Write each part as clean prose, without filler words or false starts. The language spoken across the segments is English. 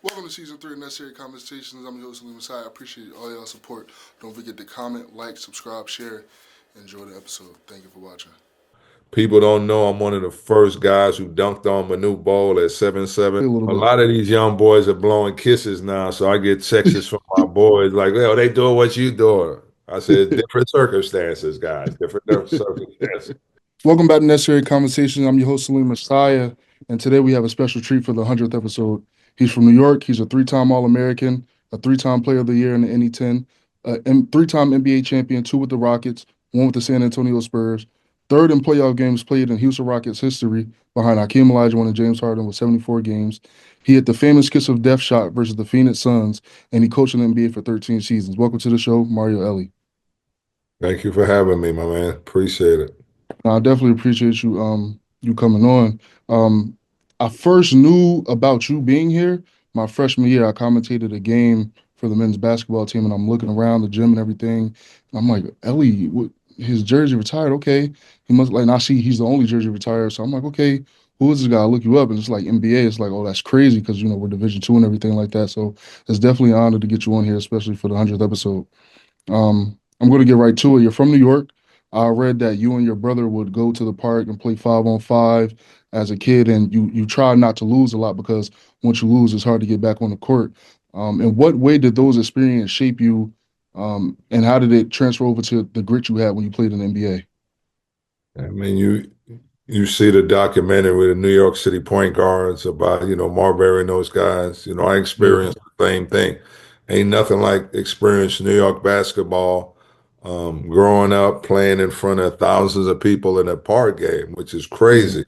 Welcome to season 3 of Necessary Conversations. I'm your host, Saleem. I appreciate all y'all support. Don't forget to comment, like, subscribe, share. Enjoy the episode. Thank you for watching. People don't know I'm one of the first guys who dunked on Manu Bol at 7'7". A little A bit. lot of these young boys are blowing kisses now, so I get texts from my boys like, "Yo, they doing what you doing." I said, "Different circumstances, guys. Different circumstances." Welcome back to Necessary Conversations. I'm your host, Saleem Messiah, and today we have a special treat for the 100th episode. He's from New York. He's a three-time All-American, a three-time Player of the Year in the NE10, a three-time NBA champion, two with the Rockets, one with the San Antonio Spurs, third in playoff games played in Houston Rockets history behind Hakeem Olajuwon and James Harden with 74 games. He hit the famous kiss of death shot versus the Phoenix Suns, and he coached in the NBA for 13 seasons. Welcome to the show, Mario Elie. Thank you for having me, my man. Appreciate it. I definitely appreciate you coming on. Um, I first knew about you being here my freshman year. I commentated a game for the men's basketball team, and I'm looking around the gym and everything. And I'm like, Elie, his jersey retired. Okay, he must like. And I see he's the only jersey retired, so I'm like, okay, who is this guy? I look you up, and it's like NBA. It's like, oh, that's crazy because we're Division II and everything like that. So it's definitely an honor to get you on here, especially for the 100th episode. I'm going to get right to it. You're from New York. I read that you and your brother would go to the park and play 5-on-5 as a kid, and you try not to lose a lot because once you lose, it's hard to get back on the court. In what way did those experiences shape you, and how did it transfer over to the grit you had when you played in the NBA? I mean, you see the documentary with the New York City point guards about, Marbury and those guys. I Yeah, experienced the same thing. Ain't nothing like experiencing New York basketball, growing up playing in front of thousands of people in a park game, which is yeah, crazy.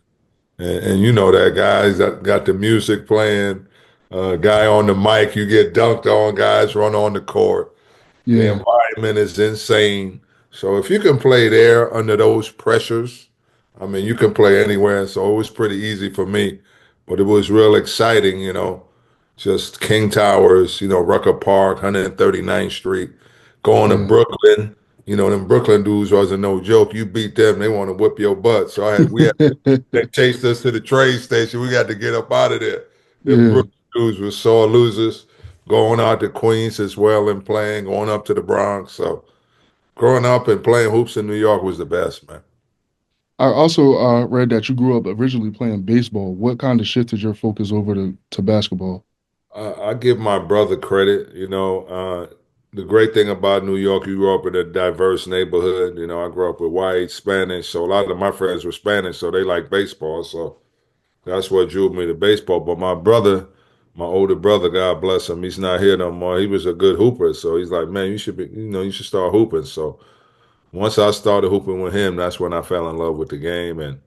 And you know that guys that got the music playing, guy on the mic, you get dunked on, guys run on the court. The yeah, environment is insane. So if you can play there under those pressures, I mean, you can play anywhere. So it was pretty easy for me, but it was real exciting, just King Towers, Rucker Park, 139th Street, going to yeah. Brooklyn. Them Brooklyn dudes wasn't no joke. You beat them, they want to whip your butt. So we had they chased us to the train station. We got to get up out of there. Them Yeah. Brooklyn dudes were sore losers, going out to Queens as well and playing, going up to the Bronx. So growing up and playing hoops in New York was the best, man. I also read that you grew up originally playing baseball. What kind of shifted your focus over to basketball? I give my brother credit. The great thing about New York, you grew up in a diverse neighborhood. I grew up with white, Spanish, so a lot of my friends were Spanish, so they like baseball. So that's what drew me to baseball. But my brother, my older brother, God bless him, he's not here no more. He was a good hooper, so he's like, man, you should start hooping. So once I started hooping with him, that's when I fell in love with the game, and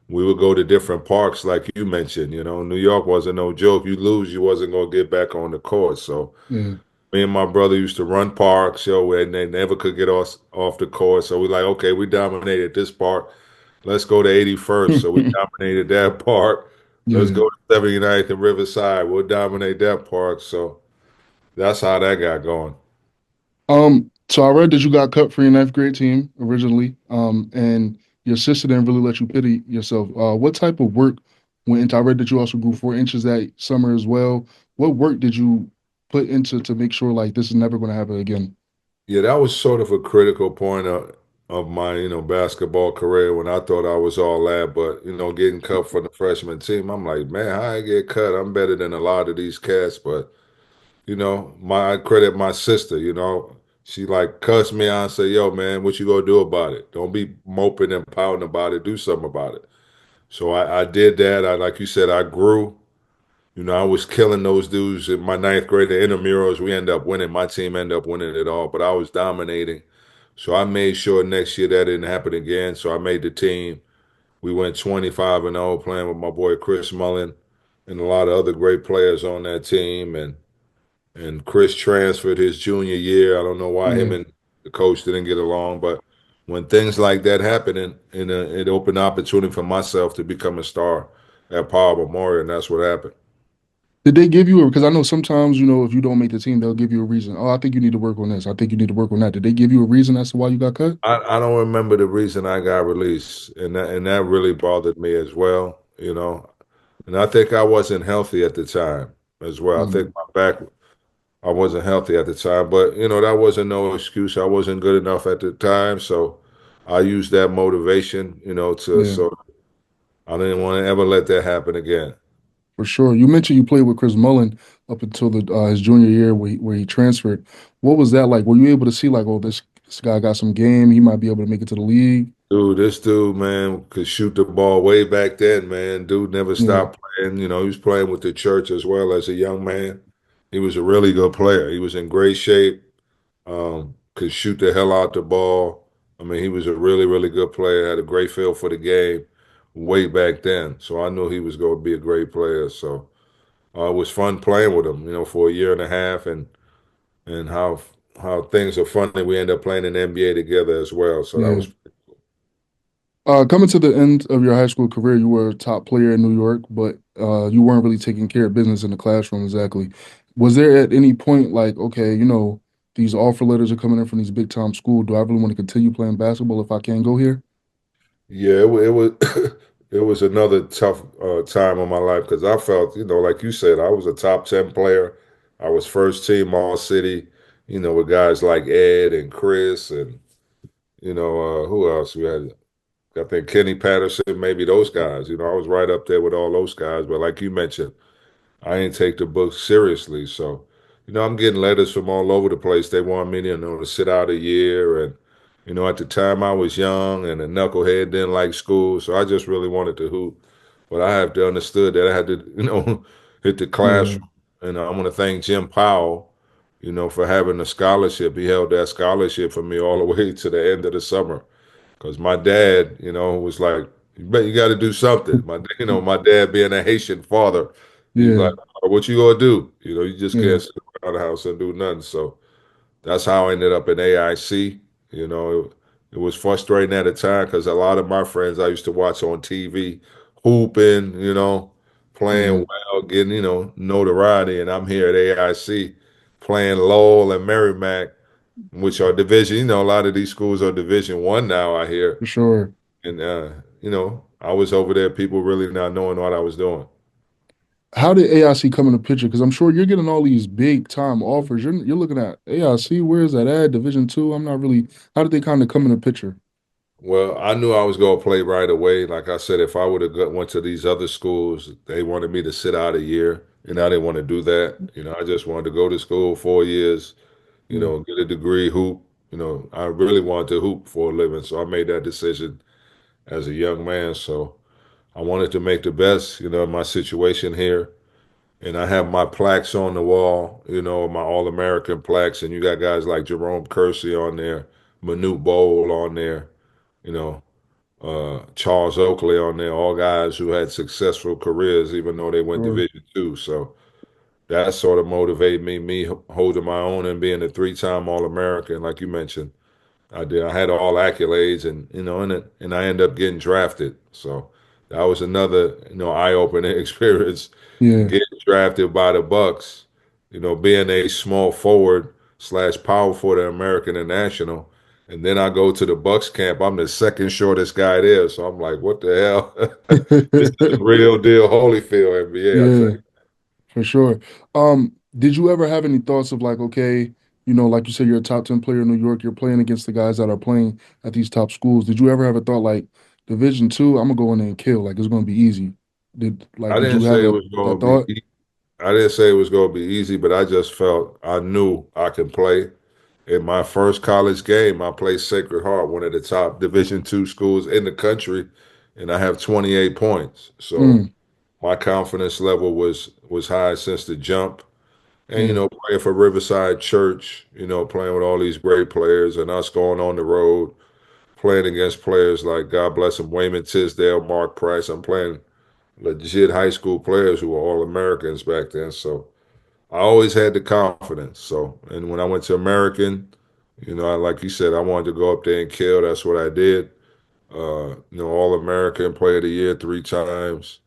we would go to different parks, like you mentioned. New York wasn't no joke. You lose, you wasn't gonna get back on the court. So Yeah. me and my brother used to run parks, and they never could get us off the court. So we like, okay, we dominated this park. Let's go to 81st. So we dominated that park. Let's Yeah. go to 79th and Riverside. We'll dominate that park. So that's how that got going. So I read that you got cut for your ninth grade team originally, and your sister didn't really let you pity yourself. What type of work went into? I read that you also grew 4 inches that summer as well. What work did you put into to make sure like this is never going to happen again? Yeah, that was sort of a critical point of my, basketball career when I thought I was all that. But, getting cut for the freshman team, I'm like, man, how I get cut? I'm better than a lot of these cats. But, I credit my sister, she like cussed me out and said, yo, man, what you gonna do about it? Don't be moping and pouting about it. Do something about it. So I did that. Like you said, I grew. I was killing those dudes in my ninth grade. The intramurals, we ended up winning. My team ended up winning it all, but I was dominating. So I made sure next year that didn't happen again. So I made the team. We went 25-0 playing with my boy Chris Mullen and a lot of other great players on that team. And Chris transferred his junior year. I don't know why him Yeah. and the coach didn't get along, but when things like that happen, it opened opportunity for myself to become a star at Powell Memorial, and that's what happened. Did they give you a, because I know sometimes, if you don't make the team, they'll give you a reason. Oh, I think you need to work on this. I think you need to work on that. Did they give you a reason as to why you got cut? I don't remember the reason I got released, and that really bothered me as well, And I think I wasn't healthy at the time. as well. I think Mm, my back, I wasn't healthy at the time, but that wasn't no excuse. I wasn't good enough at the time, so I used that motivation, to yeah, so I didn't want to ever let that happen again. for sure. You mentioned you played with Chris Mullen up until the his junior year where he transferred. What was that like? Were you able to see like, oh, this guy got some game. He might be able to make it to the league. Dude, this dude, man, could shoot the ball way back then, man. Dude never Yeah, stopped playing. He was playing with the church as well as a young man. He was a really good player. He was in great shape. Could shoot the hell out the ball. I mean, he was a really, really good player. Had a great feel for the game way back then. So I knew he was going to be a great player. So it was fun playing with him, for a year and a half, and how things are funny. We end up playing in the NBA together as well. So that yeah. was. Coming to the end of your high school career, you were a top player in New York, but you weren't really taking care of business in the classroom exactly. Was there at any point like, okay, these offer letters are coming in from these big time schools. Do I really want to continue playing basketball if I can't go here? Yeah, it was it was another tough time of my life because I felt, like you said, I was a top 10 player. I was first team all city, with guys like Ed and Chris and who else we had? I think Kenny Patterson, maybe those guys. I was right up there with all those guys. But like you mentioned, I didn't take the book seriously. So, I'm getting letters from all over the place. They want me to sit out a year. And, at the time I was young and a knucklehead, didn't like school. So I just really wanted to hoop. But I have to understood that I had to, hit the Yeah, classroom. And I want to thank Jim Powell, for having a scholarship. He held that scholarship for me all the way to the end of the summer. Because my dad, was like, you got to do something. My dad being a Haitian father, he's yeah, like, what you gonna do? You just yeah, can't sit around the house and do nothing. So that's how I ended up in AIC. It was frustrating at the time because a lot of my friends I used to watch on TV hooping, yeah, playing well, getting, notoriety, and I'm here at AIC playing Lowell and Merrimack, which are division. A lot of these schools are Division 1 now, I hear. for sure. And I was over there, people really not knowing what I was doing. How did AIC come in the picture? Because I'm sure you're getting all these big time offers. You're looking at AIC. Where is that at? Division 2. I'm not really. How did they kind of come in the picture? Well, I knew I was going to play right away. Like I said, if I would have went to these other schools, they wanted me to sit out a year, and I didn't want to do that. I just wanted to go to school 4 years, Yeah, get a degree, hoop. I really wanted to hoop for a living, so I made that decision as a young man. So I wanted to make the best, of my situation here. And I have my plaques on the wall, my All American plaques. And you got guys like Jerome Kersey on there, Manute Bowl on there, you know, Charles Oakley on there, all guys who had successful careers, even though they went sure. Division 2. So that sort of motivated me holding my own and being a 3-time All American, like you mentioned. I did. I had all accolades, and and I ended up getting drafted. So that was another eye opening experience. Yeah. Getting drafted by the Bucks, being a small forward slash power for the American and National, and then I go to the Bucks camp. I'm the second shortest guy there, so I'm like, what the hell? This is the real deal, Holyfield NBA. I tell Yeah, for sure. Did you ever have any thoughts of like, okay, like you said, you're a top 10 player in New York, you're playing against the guys that are playing at these top schools. Did you ever have a thought like Division 2, I'm gonna go in there and kill, like it's gonna be easy? Did didn't you have say it that was that going to thought? be. I didn't say it was going to be easy, but I just felt I knew I could play. In my first college game, I played Sacred Heart, one of the top Division 2 schools in the country, and I have 28 points. So Mm, my confidence level was high since the jump. And yeah, playing for Riverside Church, playing with all these great players, and us going on the road, playing against players like God bless them, Wayman Tisdale, Mark Price. I'm playing legit high school players who were all Americans back then. So I always had the confidence. So, and when I went to American, like you said, I wanted to go up there and kill. That's what I did. All American Player of the Year 3 times.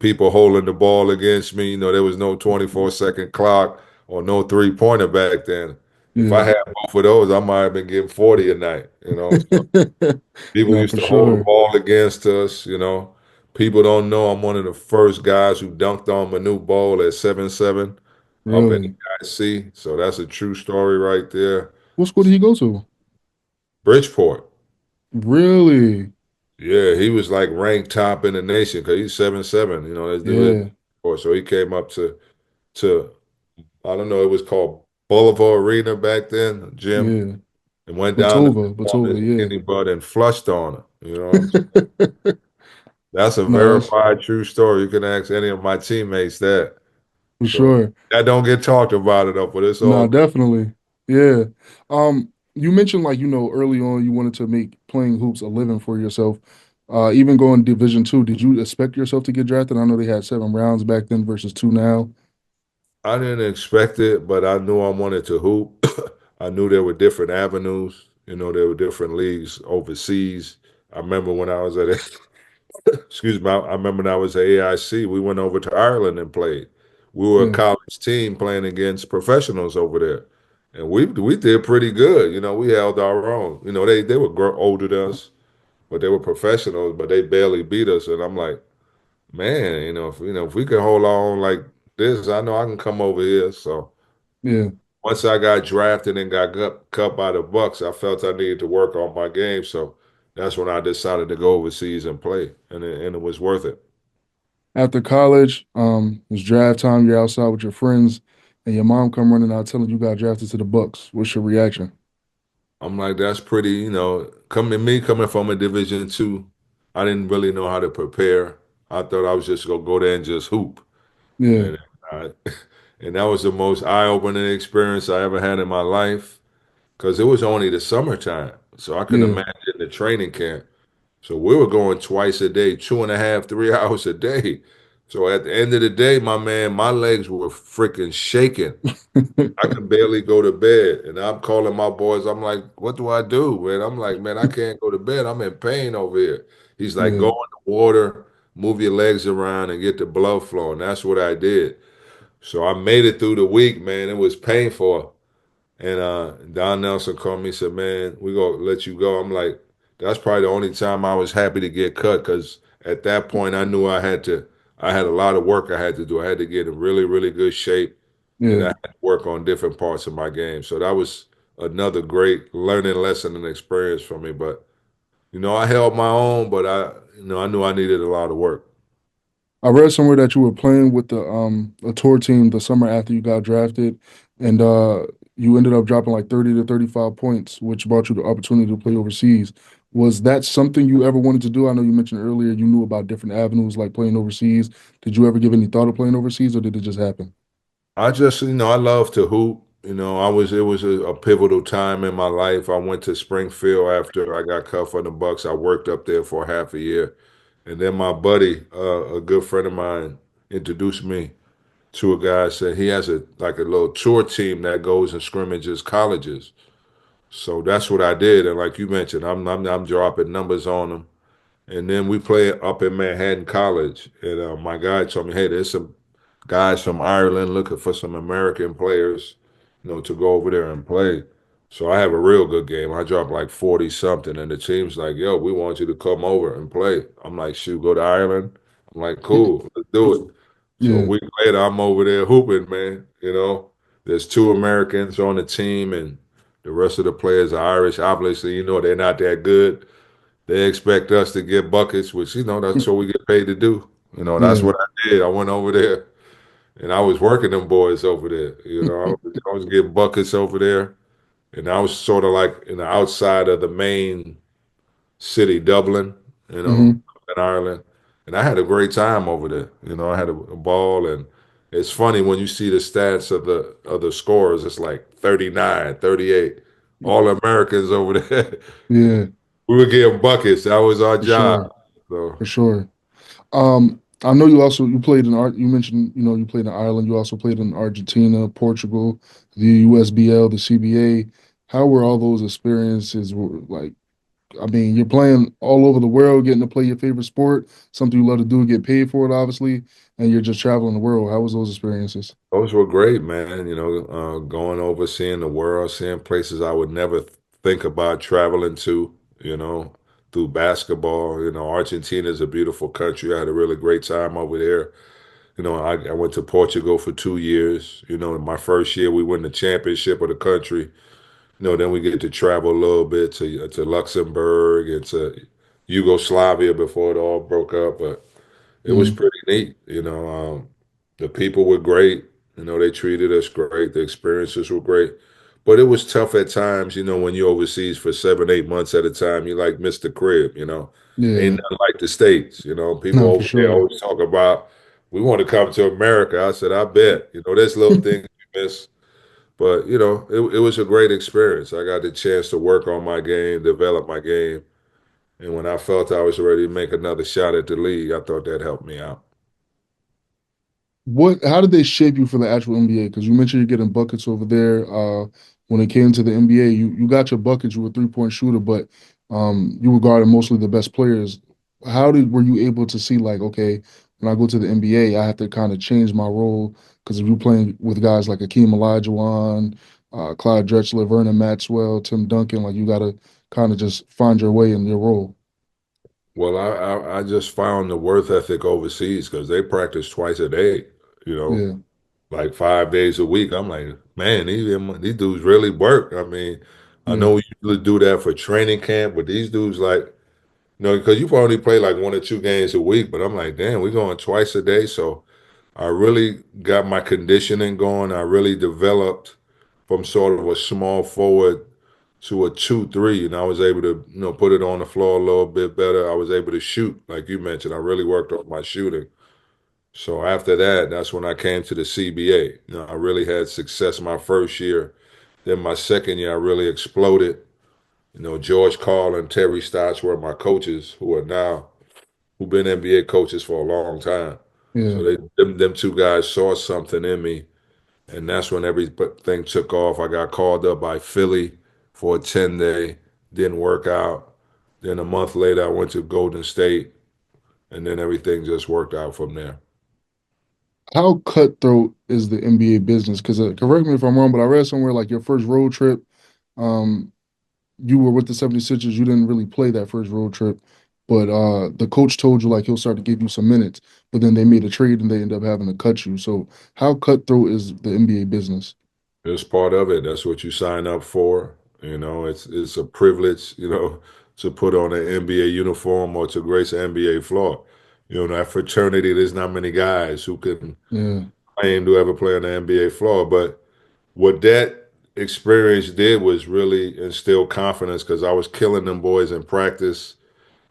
People holding the ball against me. There was no 24-second clock or no 3-pointer back then. If I yeah. had both of those, I might have been getting 40 a night. So people No, used for to hold the sure. ball against us. People don't know I'm one of the first guys who dunked on Manu Bol at 7'7" up in the Really? IC. So that's a true story right there. What school did he go to? Bridgeport. Really? Yeah, he was like ranked top in the nation because he's 7'7". You know, this dude Yeah, is, so he came up to I don't know, it was called Boulevard Arena back then, gym, yeah. and went down to Batova, perform his yeah. skinny butt and flushed on him. You know, that's a No, that's verified true story. You can ask any of my teammates that. for So sure. that don't get talked about enough, but it's all No, good. definitely. Yeah. You mentioned like, early on you wanted to make playing hoops a living for yourself. Even going Division 2, did you expect yourself to get drafted? I know they had 7 rounds back then versus two now. I didn't expect it, but I knew I wanted to hoop. I knew there were different avenues. You know, there were different leagues overseas. I remember when I was at excuse me, I remember when I was at AIC, we went over to Ireland and played. We were a Yeah, college team playing against professionals over there. And we did pretty good. You know, we held our own. You know, they were older than us, but they were professionals, but they barely beat us. And I'm like, man, if we can hold on like this, I know I can come over here. So yeah. once I got drafted and got cut by the Bucks, I felt I needed to work on my game. So that's when I decided to go overseas and play, and it was worth it. After college, it's draft time, you're outside with your friends, and your mom come running out telling you got drafted to the Bucks. What's your reaction? I'm like, that's pretty, coming from a Division 2, I didn't really know how to prepare. I thought I was just gonna go there and just hoop. Yeah, And I, and that was the most eye-opening experience I ever had in my life because it was only the summertime. So I can yeah. imagine the training camp. So we were going twice a day, 2.5, 3 hours a day. So at the end of the day, my man, my legs were freaking shaking. I could barely go to bed. And I'm calling my boys. I'm like, what do I do, man? I'm like, man, I can't go to bed. I'm in pain over here. He's like, go Yeah, in the water, move your legs around, and get the blood flowing. That's what I did. So I made it through the week, man. It was painful. And Don Nelson called me and said, man, we're going to let you go. I'm like, that's probably the only time I was happy to get cut because at that point I knew I had a lot of work I had to do. I had to get in really, really good shape and I yeah. had to work on different parts of my game. So that was another great learning lesson and experience for me. But, I held my own, but I knew I needed a lot of work. I read somewhere that you were playing with the a tour team the summer after you got drafted, and you ended up dropping like 30 to 35 points, which brought you the opportunity to play overseas. Was that something you ever wanted to do? I know you mentioned earlier you knew about different avenues like playing overseas. Did you ever give any thought of playing overseas, or did it just happen? I just, I love to hoop. It was a pivotal time in my life. I went to Springfield after I got cut from the Bucks. I worked up there for half a year. And then my buddy, a good friend of mine, introduced me to a guy. Said he has a little tour team that goes and scrimmages colleges. So that's what I did. And like you mentioned, I'm dropping numbers on them. And then we play up in Manhattan College. And my guy told me, hey, there's some guys from Ireland looking for some American players, to go over there and play. So I have a real good game. I dropped like 40 something, and the team's like, yo, we want you to come over and play. I'm like, shoot, go to Ireland. I'm like, cool, let's do it. So a Yeah, week later, I'm over there hooping, man. There's two Americans on the team, and the rest of the players are Irish. Obviously, they're not that good. They expect us to get buckets, which, that's what we get paid to do. That's yeah. what I did. I went over there and I was working them boys over there. I was getting buckets over there. And I was sort of like in the outside of the main city, Dublin, Hmm. in Ireland. And I had a great time over there. I had a ball and it's funny when you see the stats of the scores, it's like 39, 38, all Americans over there. Yeah, We were getting buckets. That was our for job. sure, So for sure. I know you played in art. You mentioned you played in Ireland. You also played in Argentina, Portugal, the USBL, the CBA. How were all those experiences? Like, I mean, you're playing all over the world, getting to play your favorite sport, something you love to do, get paid for it, obviously, and you're just traveling the world. How was those experiences? those were great, man. Going over, seeing the world, seeing places I would never think about traveling to, you know. through basketball. Argentina is a beautiful country. I had a really great time over there. I went to Portugal for 2 years. My first year we won the championship of the country. Then we get to travel a little bit to Luxembourg and to Yugoslavia before it all broke up. But it was Mm, pretty neat. The people were great. They treated us great. The experiences were great. But it was tough at times, when you're overseas for 7, 8 months at a time, you like Mr. Crib, Ain't yeah, nothing like the States, People no, for over there sure. always talk about, we want to come to America. I said, I bet. There's little things you miss. But, it was a great experience. I got the chance to work on my game, develop my game. And when I felt I was ready to make another shot at the league, I thought that helped me out. How did they shape you for the actual NBA? Because you mentioned you're getting buckets over there. When it came to the NBA, you got your buckets. You were a 3-point shooter, but you were guarding mostly the best players. Were you able to see like, okay, when I go to the NBA, I have to kind of change my role because if you're playing with guys like Akeem Olajuwon, Clyde Drexler, Vernon Maxwell, Tim Duncan, like you got to kind of just find your way in your role. Well, I just found the worth ethic overseas because they practice twice a day, you know, Yeah, like 5 days a week. I'm like, man, these dudes really work. I mean, I yeah. know we usually do that for training camp, but these dudes like, because you probably play like 1 or 2 games a week, but I'm like, damn, we're going twice a day. So I really got my conditioning going. I really developed from sort of a small forward to a 2-3, and I was able to, put it on the floor a little bit better. I was able to shoot, like you mentioned. I really worked on my shooting. So after that, that's when I came to the CBA. I really had success my first year. Then my second year, I really exploded. George Carl and Terry Stotts were my coaches, who've been NBA coaches for a long time. Yeah. So them two guys saw something in me, and that's when everything took off. I got called up by Philly for a 10-day, didn't work out. Then a month later, I went to Golden State, and then everything just worked out from there. How cutthroat is the NBA business? Because correct me if I'm wrong, but I read somewhere like your first road trip, um, you were with the 76ers. You didn't really play that first road trip, but the coach told you like he'll start to give you some minutes. But then they made a trade and they end up having to cut you. So how cutthroat is the NBA business? It's part of it. That's what you sign up for. It's a privilege, to put on an NBA uniform or to grace an NBA floor. That fraternity, there's not many guys who can Yeah, claim to ever play on the NBA floor. But what that experience did was really instill confidence because I was killing them boys in practice.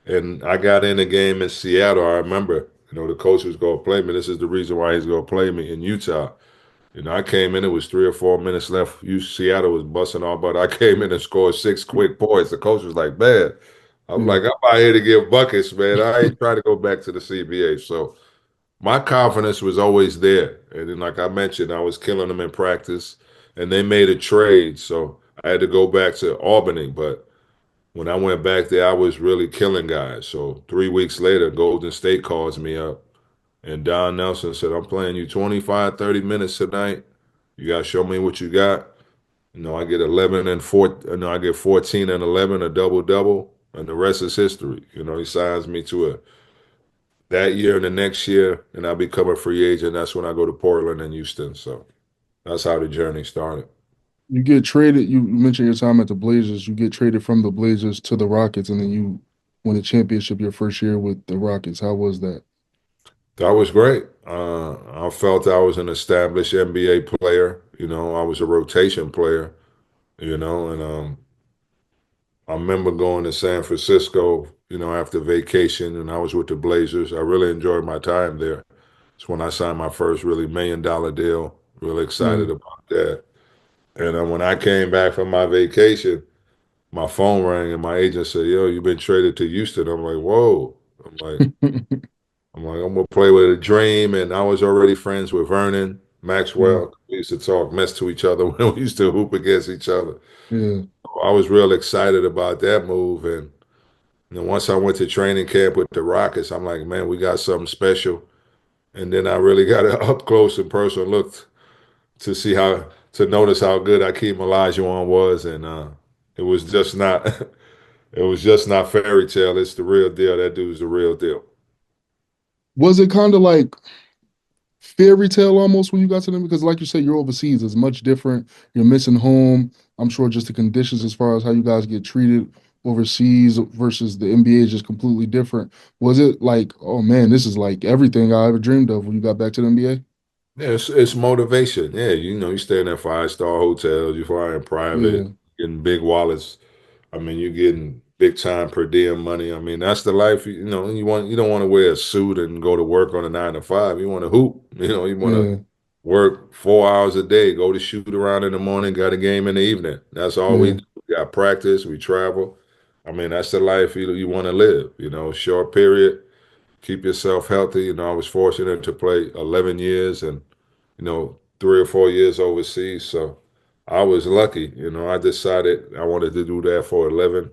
And I got in a game in Seattle. I remember, the coach was going to play me. This is the reason why he's going to play me in Utah. I came in, it was 3 or 4 minutes left. Seattle was busting all, but I came in and scored 6 quick points. The coach was like, man, I'm yeah. like, I'm out here to give buckets, man. I ain't trying to go back to the CBA. So my confidence was always there. And then, like I mentioned, I was killing them in practice, and they made a trade. So I had to go back to Albany. But when I went back there, I was really killing guys. So 3 weeks later, Golden State calls me up, and Don Nelson said, I'm playing you 25, 30 minutes tonight. You got to show me what you got. I get 11 and 4. I get 14 and 11, a double double, and the rest is history. He signs me to that year and the next year, and I become a free agent. That's when I go to Portland and Houston. So that's how the journey started. You get traded. You mentioned your time at the Blazers. You get traded from the Blazers to the Rockets, and then you win a championship your first year with the Rockets. How was that? That was great. I felt I was an established NBA player. I was a rotation player. And I remember going to San Francisco, after vacation, and I was with the Blazers. I really enjoyed my time there. It's when I signed my first really $1 million deal. Really Yeah. excited about that. And when I came back from my vacation, my phone rang and my agent said, "Yo, you've been traded to Houston." I'm like, "Whoa!" I'm like, I'm gonna play with a dream. And I was already friends with Vernon Yeah, Maxwell. We used to talk mess to each other when we used to hoop against each other. yeah. I was real excited about that move. And once I went to training camp with the Rockets, I'm like, man, we got something special. And then I really got an up close and personal look to see to notice how good Akeem Olajuwon was. And it was just not It was just not fairy tale. It's the real deal. That dude's the real deal. Was it kind of like fairy tale almost when you got to them? Because, like you said, you're overseas. It's much different. You're missing home. I'm sure just the conditions as far as how you guys get treated overseas versus the NBA is just completely different. Was it like, oh man, this is like everything I ever dreamed of when you got back to the NBA? Yeah, it's motivation. Yeah, you staying at five-star hotels, you flying Yeah, private, getting big wallets. I mean, you're getting big time per diem money. I mean, that's the life. You don't want to wear a suit and go to work on a 9 to 5. You want to hoop. You want to yeah, work 4 hours a day, go to shoot around in the morning, got a game in the evening. That's all we yeah, do. We got practice, we travel. I mean, that's the life you want to live. Short period, keep yourself healthy. I was fortunate to play 11 years and 3 or 4 years overseas. So I was lucky. I decided I wanted to do that for 11.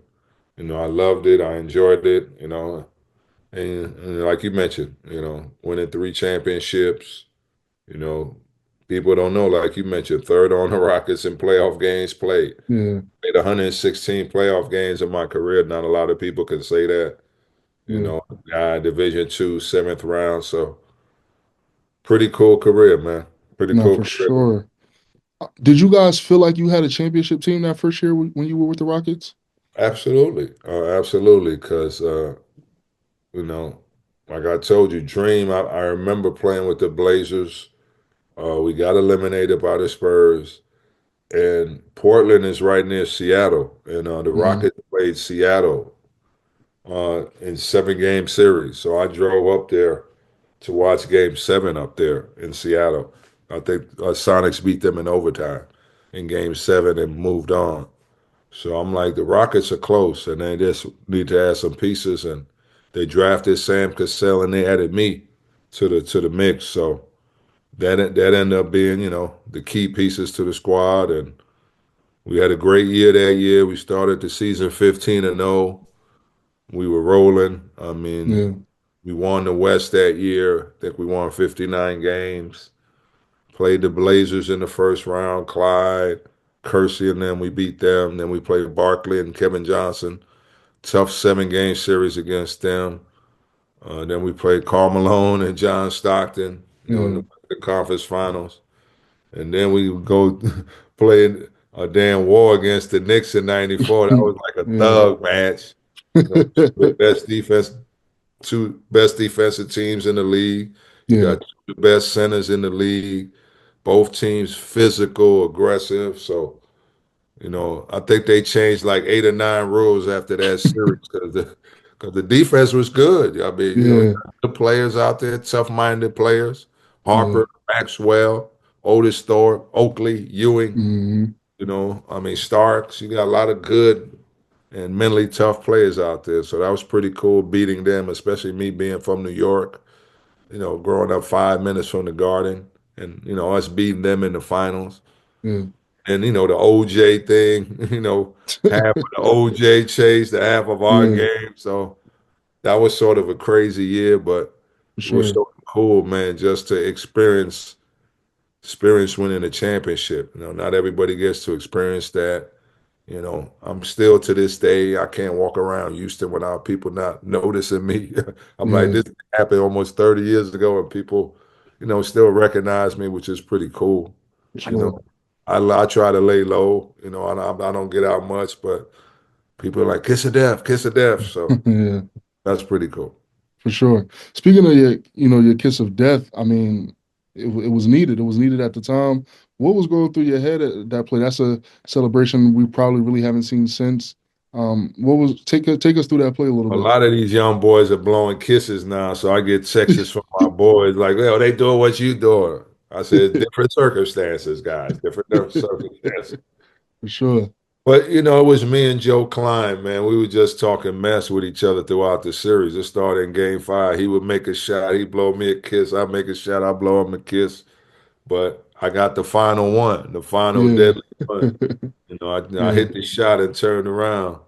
I loved it. I enjoyed it. And like you mentioned, winning 3 championships. You know, People don't know, like you mentioned, third on the Rockets in playoff games played. yeah, Played 116 playoff games in my career. Not a lot of people can say that. yeah. Division II, seventh round. So pretty cool career, man. Pretty No, cool for career. sure. Did you guys feel like you had a championship team that first year when you were with the Rockets? Absolutely. Absolutely. Because, you know, like I told you, Dream, I remember playing with the Blazers. We got eliminated by the Spurs. And Portland is right near Seattle. And the Hmm. Rockets played Seattle in 7 game series. So I drove up there to watch game seven up there in Seattle. I think Sonics beat them in overtime in game seven and moved on. So I'm like, the Rockets are close, and they just need to add some pieces. And they drafted Sam Cassell, and they added me to the mix. So that ended up being, the key pieces to the squad. And we had a great year that year. We started the season 15-0. We were rolling. I mean, Yeah, we won the West that year. I think we won 59 games. Played the Blazers in the first round, Clyde, Kersey, and then we beat them. Then we played Barkley and Kevin Johnson. Tough 7 game series against them. Then we played Karl Malone and John Stockton, in yeah, the conference finals. And then we would go play a damn war against the Knicks in '94. That was like a yeah, thug match. The two best defensive teams in the league. You yeah, got two of the best centers in the league. Both teams physical, aggressive. So, I think they changed like 8 or 9 rules after that series because the defense was good. I mean, you yeah, got the players out there, tough-minded players. yeah. Harper, Maxwell, Otis Thorpe, Oakley, Ewing. Hmm. I mean, Starks. You got a lot of good and mentally tough players out there. So that was pretty cool beating them, especially me being from New York, growing up 5 minutes from the Garden and, us beating them in the finals. Yeah, And, the OJ thing, half of the OJ chase, the half of our yeah, game. So that was sort of a crazy year, but for it was sure. so cool, man, just to experience winning a championship. Not everybody gets to experience that. I'm still to this day, I can't walk around Houston without people not noticing me. I'm like, Yeah, this happened almost 30 years ago, and people, still recognize me, which is pretty cool. for You know, sure. I try to lay low, I don't get out much, but people are like, kiss of death, kiss of death. So Yeah, that's pretty cool. for sure. Speaking of your kiss of death, I mean, it was needed. It was needed at the time. What was going through your head at that play? That's a celebration we probably really haven't seen since. What was take us through that play a little A bit? lot of these young boys are blowing kisses now, so I get texts from my boys like, "Well, they doing what you doing." I said, "Different circumstances, guys. Different circumstances." For sure. But it was me and Joe Klein, man. We were just talking mess with each other throughout the series. It started in Game 5. He would make a shot, he'd blow me a kiss. I make a shot, I blow him a kiss. But I got the final one, the final Yeah. deadly one. I Yeah. hit the shot and turned around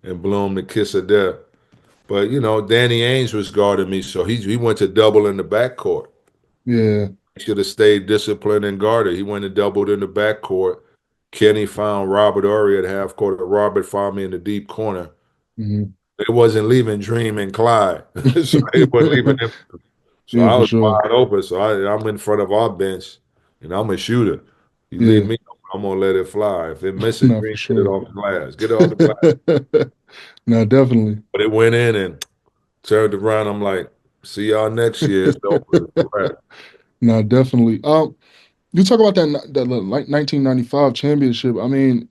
and blew him the kiss of death. But Danny Ainge was guarding me, so he went to double in the backcourt. Yeah. He should have stayed disciplined and guarded. He went and doubled in the backcourt. Kenny found Robert Ory at half court. Robert found me in the deep corner. Hmm. They wasn't leaving Dream and Clyde, so they wasn't leaving them. So Yeah, I for was sure. wide open. So I'm in front of our bench, and I'm a shooter. You leave Yeah, me open, I'm gonna let it fly. If it misses no, Dream, for get it sure. off the glass. Get it off the glass. No, definitely. But it went in and turned around. I'm like, see y'all next year. It's over. It's a wrap. No, definitely. You talk about that like 1995 championship. I mean,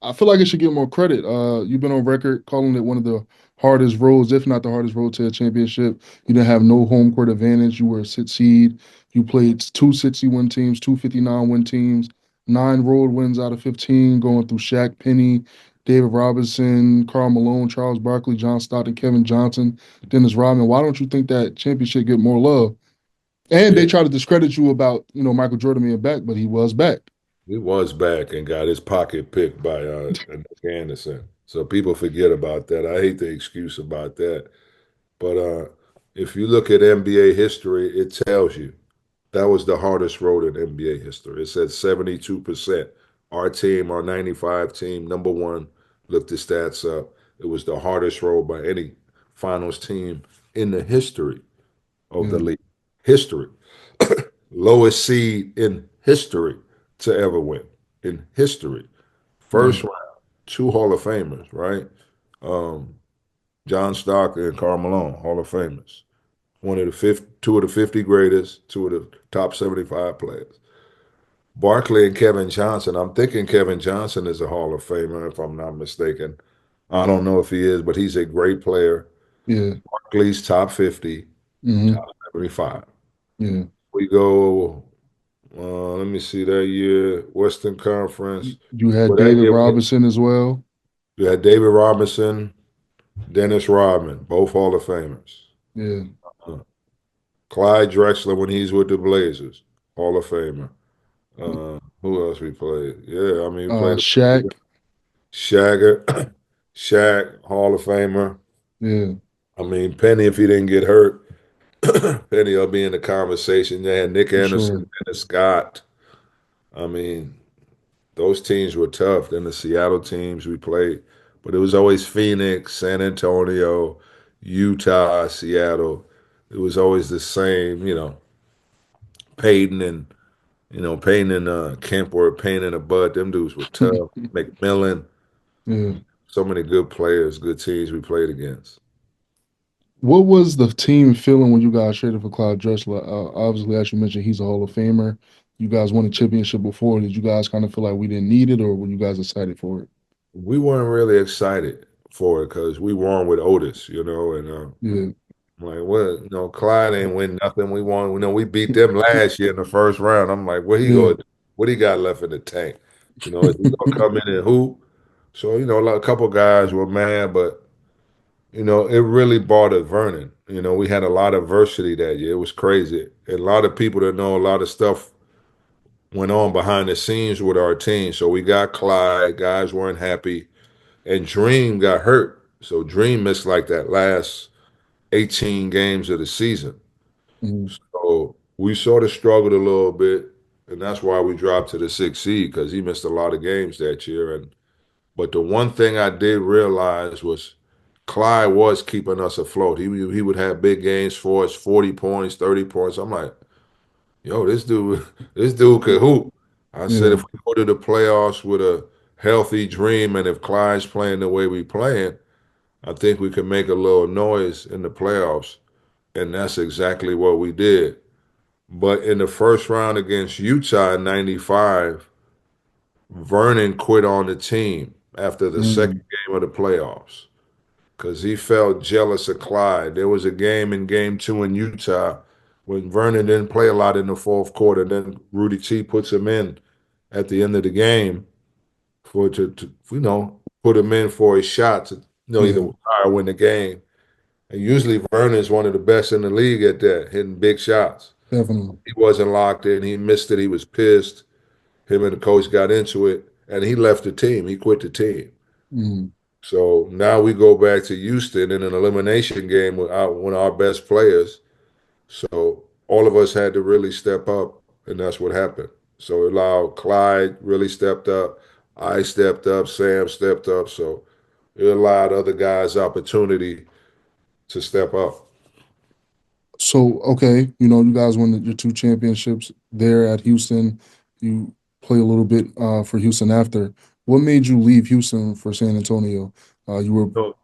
I feel like it should get more credit. You've been on record calling it one of the hardest roads, if not the hardest road to a championship. You didn't have no home court advantage. You were a six seed. You played two 60-win teams, two 59-win teams, nine road wins out of 15, going through Shaq Penny, David Robinson, Karl Malone, Charles Barkley, John Stockton, Kevin Johnson, Dennis Rodman. Why don't you think that championship get more love? And they Yeah, try to discredit you about, Michael Jordan being back, but he was back. he was back and got his pocket picked by Nick Anderson. So people forget about that. I hate the excuse about that. But if you look at NBA history, it tells you that was the hardest road in NBA history. It said 72%. Our team, our 95 team, number one, looked the stats up. It was the hardest road by any finals team in the history of the Yeah, league. History. Lowest seed in history to ever win. In history. yeah, First round, two Hall of Famers, right? Um, John Stockton and Karl Malone, Hall of Famers. Two of the 50 greatest, two of the top 75 players. Barkley and Kevin Johnson. I'm thinking Kevin Johnson is a Hall of Famer, if I'm not mistaken. I don't know if he is, but he's a great player. yeah, Barkley's top 50, hmm, top 75. yeah. We go, let me see that year, Western You Conference. you had Well, that David year Robinson as well. we had David Robinson, Dennis Rodman, both Hall of Famers. Yeah, Uh, Clyde Drexler when he's with the Blazers, Hall of Famer. Who else we played? Yeah, I mean, we played Shaq. Shagger, Shaq, Hall of Famer. Yeah, I mean, Penny, if he didn't get hurt, Penny will be in the conversation. They had Nick for sure. Anderson, Dennis Scott. I mean, those teams were tough. Then the Seattle teams we played, but it was always Phoenix, San Antonio, Utah, Seattle. It was always the same, Peyton and Payne and Kemp were a pain in the butt. Them dudes were tough. McMillan, Yeah. so many good players, good teams we played against. What was the team feeling when you guys traded for Clyde Drexler? Obviously, as you mentioned, he's a Hall of Famer. You guys won a championship before. Did you guys kind of feel like we didn't need it, or were you guys excited for it? We weren't really excited for it because we won with Otis, and Yeah, I'm like, well, Clyde ain't win nothing. We won, we beat them last year in the first round. I'm like, yeah, what he got left in the tank? Is he gonna come in and hoop? So, like a couple guys were mad, but it really bothered Vernon. We had a lot of adversity that year. It was crazy. And a lot of people that know a lot of stuff went on behind the scenes with our team. So we got Clyde, guys weren't happy, and Dream got hurt. So Dream missed like that last 18 games of the season. mhm, So we sort of struggled a little bit, and that's why we dropped to the sixth seed because he missed a lot of games that year. And but the one thing I did realize was Clyde was keeping us afloat. He would have big games for us, 40 points, 30 points. I'm like, yo, this dude could hoop. I said yeah, if we go to the playoffs with a healthy Dream and if Clyde's playing the way we playing, I think we can make a little noise in the playoffs. And that's exactly what we did. But in the first round against Utah in 95, Vernon quit on the team after the second mm, game of the playoffs because he felt jealous of Clyde. There was a game in game two in Utah when Vernon didn't play a lot in the fourth quarter. Then Rudy T puts him in at the end of the game to put him in for a shot to either yeah, tie or win the game. And usually Vernon is one of the best in the league at that, hitting big shots. definitely. He wasn't locked in. He missed it. He was pissed. Him and the coach got into it, and he left the team. He quit the team. Mm, So now we go back to Houston in an elimination game with one of our best players. So all of us had to really step up, and that's what happened. So it allowed Clyde really stepped up. I stepped up. Sam stepped up. So it allowed other guys opportunity to step up. So, okay, you guys won your two championships there at Houston. You play a little bit for Houston after. What made you leave Houston for San Antonio? You were, So,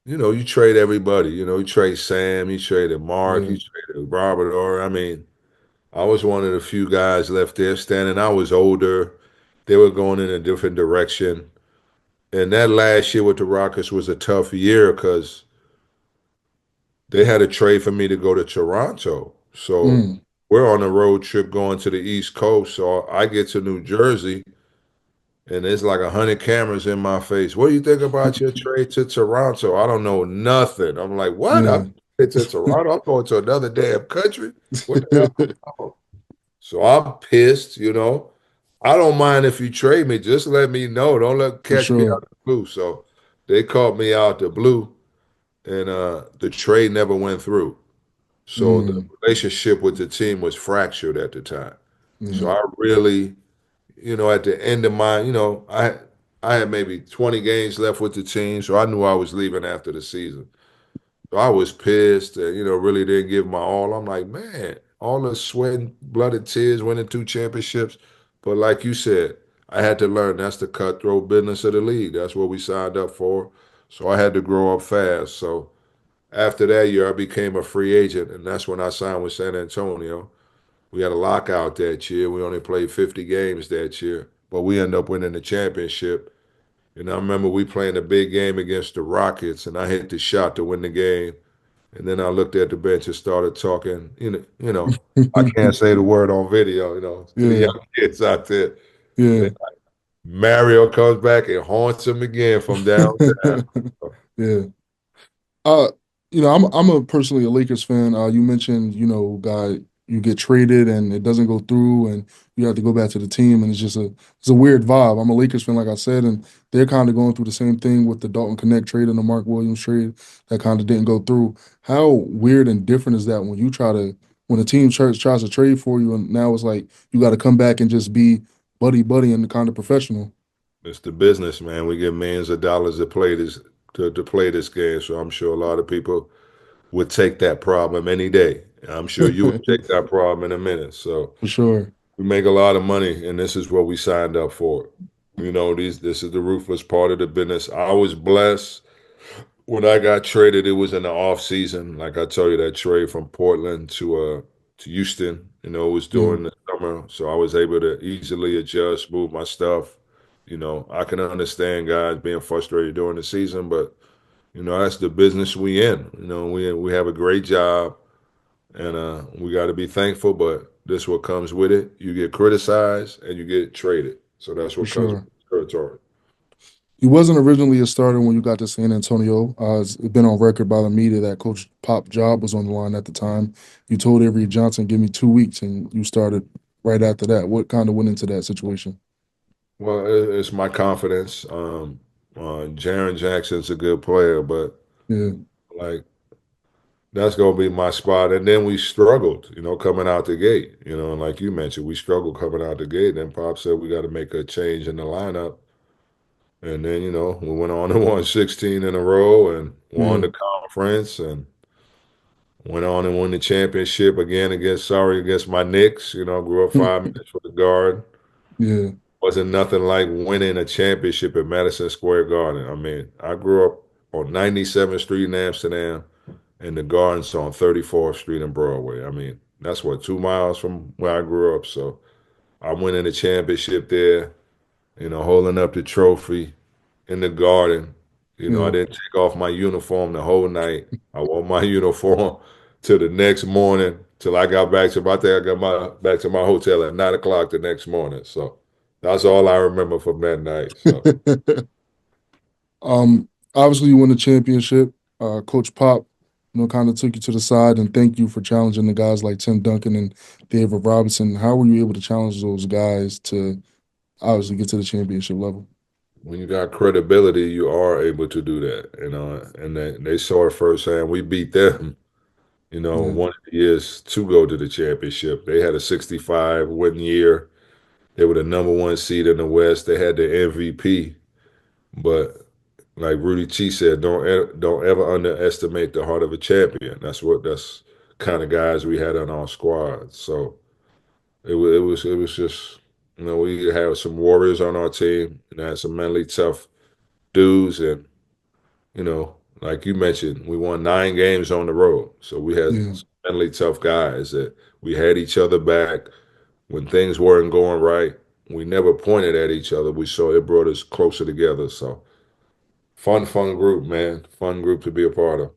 you trade everybody. You trade Sam, you traded Mark, yeah, you traded Robert. Or I mean, I was one of the few guys left there standing. I was older. They were going in a different direction. And that last year with the Rockets was a tough year because they had a trade for me to go to Toronto. So mm, we're on a road trip going to the East Coast. So I get to New Jersey and there's like 100 cameras in my face. What do you think about your trade to Toronto? I don't know nothing. I'm like, what? I'm yeah, to Toronto? I'm going to another damn country? What the hell going on? So I'm pissed. I don't mind if you trade me. Just let me know. Don't for catch me sure. out the blue. So they caught me out the blue, and the trade never went through. So the Mm, relationship with the team was fractured at the time. So yeah, I really, at the end of my, I had maybe 20 games left with the team, so I knew I was leaving after the season. So I was pissed and, really didn't give my all. I'm like, man, all the sweat and blood and tears, winning two championships. But like you said, I had to learn that's the cutthroat business of the league. That's what we signed up for. So I had to grow up fast. So after that year, I became a free agent, and that's when I signed with San Antonio. We had a lockout that year. We only played 50 games that year, but we ended up winning the championship. And I remember we playing a big game against the Rockets, and I hit the shot to win the game. And then I looked at the bench and started talking. I can't say the word on video, to the yeah, young kids out there. And yeah, then Mario comes back and haunts him again from downtown. yeah. Uh, I'm a personally a Lakers fan. You mentioned, guy, you get traded and it doesn't go through, and you have to go back to the team, and it's a weird vibe. I'm a Lakers fan, like I said, and they're kind of going through the same thing with the Dalton Connect trade and the Mark Williams trade that kind of didn't go through. How weird and different is that when when a team tries to trade for you, and now it's like you got to come back and just be buddy buddy and kind of professional. It's the business, man. We get millions of dollars to play this game. So I'm sure a lot of people would take that problem any day. I'm sure you would take that problem in a minute. So For sure. we make a lot of money, and this is what we signed up for. This is the ruthless part of the business. I was blessed when I got traded. It was in the off season, like I told you, that trade from Portland to Houston. It was Yeah, during the summer, so I was able to easily adjust, move my stuff. I can understand guys being frustrated during the season, but that's the business we in. We have a great job, and we got to be thankful. But this what comes with it. You get criticized and you get traded. So that's for what comes with sure. the territory. He wasn't originally a starter when you got to San Antonio. It's been on record by the media that Coach Pop job was on the line at the time. You told Avery Johnson, "Give me 2 weeks," and you started right after that. What kind of went into that situation? Well, it's my confidence. Jaron Jackson's a good player, but Yeah, like that's gonna be my spot. And then we struggled, coming out the gate. And like you mentioned, we struggled coming out the gate. And Pop said we got to make a change in the lineup. And then, we went on and won 16 in a row and won yeah, the conference and went on and won the championship again against my Knicks. Grew up 5 minutes for the guard. yeah, Wasn't nothing like winning a championship at Madison Square Garden. I mean, I grew up on 97th Street in Amsterdam and the Gardens on 34th Street in Broadway. I mean, that's what, 2 miles from where I grew up. So I went in the championship there, holding up the trophy in the garden. I yeah. didn't take off my uniform the whole night. I wore my uniform till the next morning, till I got back to my, I think I got back to my hotel at 9 o'clock the next morning. So that's all I remember from that night. So Obviously, you won the championship. Coach Pop, kind of took you to the side and thank you for challenging the guys like Tim Duncan and David Robinson. How were you able to challenge those guys to obviously get to the championship level? when you got credibility, you are able to do that, and they saw it firsthand. We beat them, Yeah, one of the years to go to the championship. They had a 65 win year. They were the number one seed in the West. They had the MVP, but like Rudy T said, don't ever underestimate the heart of a champion. That's kind of guys we had on our squad. So it was just we had some warriors on our team and had some mentally tough dudes, and like you mentioned, we won 9 games on the road. So we had Yeah. some mentally tough guys that we had each other back when things weren't going right. We never pointed at each other. We saw it brought us closer together. So fun group, man. Fun group to be a part of.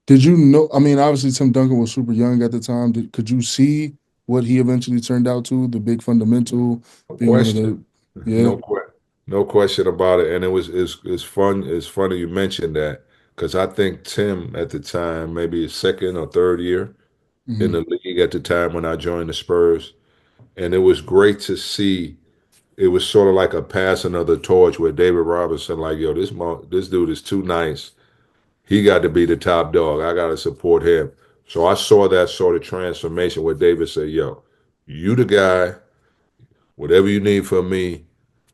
Did you know? I mean, obviously Tim Duncan was super young at the time. Could you see what he eventually turned out to? The big fundamental, No being one of question. the, yeah. No que- no question about it. And it's fun. It's funny you mentioned that because I think Tim at the time, maybe his second or third year in Hmm. the league at the time when I joined the Spurs, and it was great to see. It was sort of like a passing of the torch where David Robinson, like, yo, this dude is too nice. He got to be the top dog. I got to support him. So I saw that sort of transformation where David said, yo, you the guy. Whatever you need from me,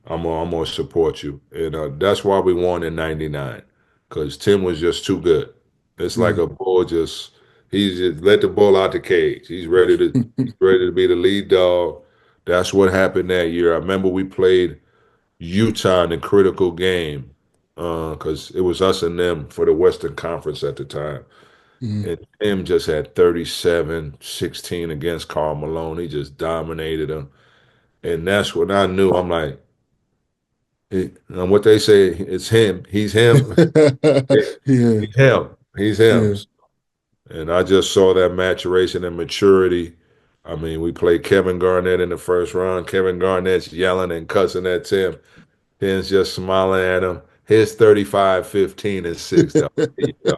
I'm gonna support you, and that's why we won in '99, because Tim was just too good. It's like Yeah. a bull just he's just let the bull out the cage. He's ready to be the lead dog. That's what happened that year. I remember we played Utah in a critical game because it was us and them for the Western Conference at the time. Hmm. And Tim just had 37, 16 against Karl Malone. He just dominated him. And that's when I knew. I'm like, and what they say, it's him. He's him. Yeah. He's him. He's him. Yeah. And I just saw that maturation and maturity. I mean, we played Kevin Garnett in the first round. Kevin Garnett's yelling and cussing at Tim. Tim's just smiling at him. Here's 35, 15, and 6, though. Here you go.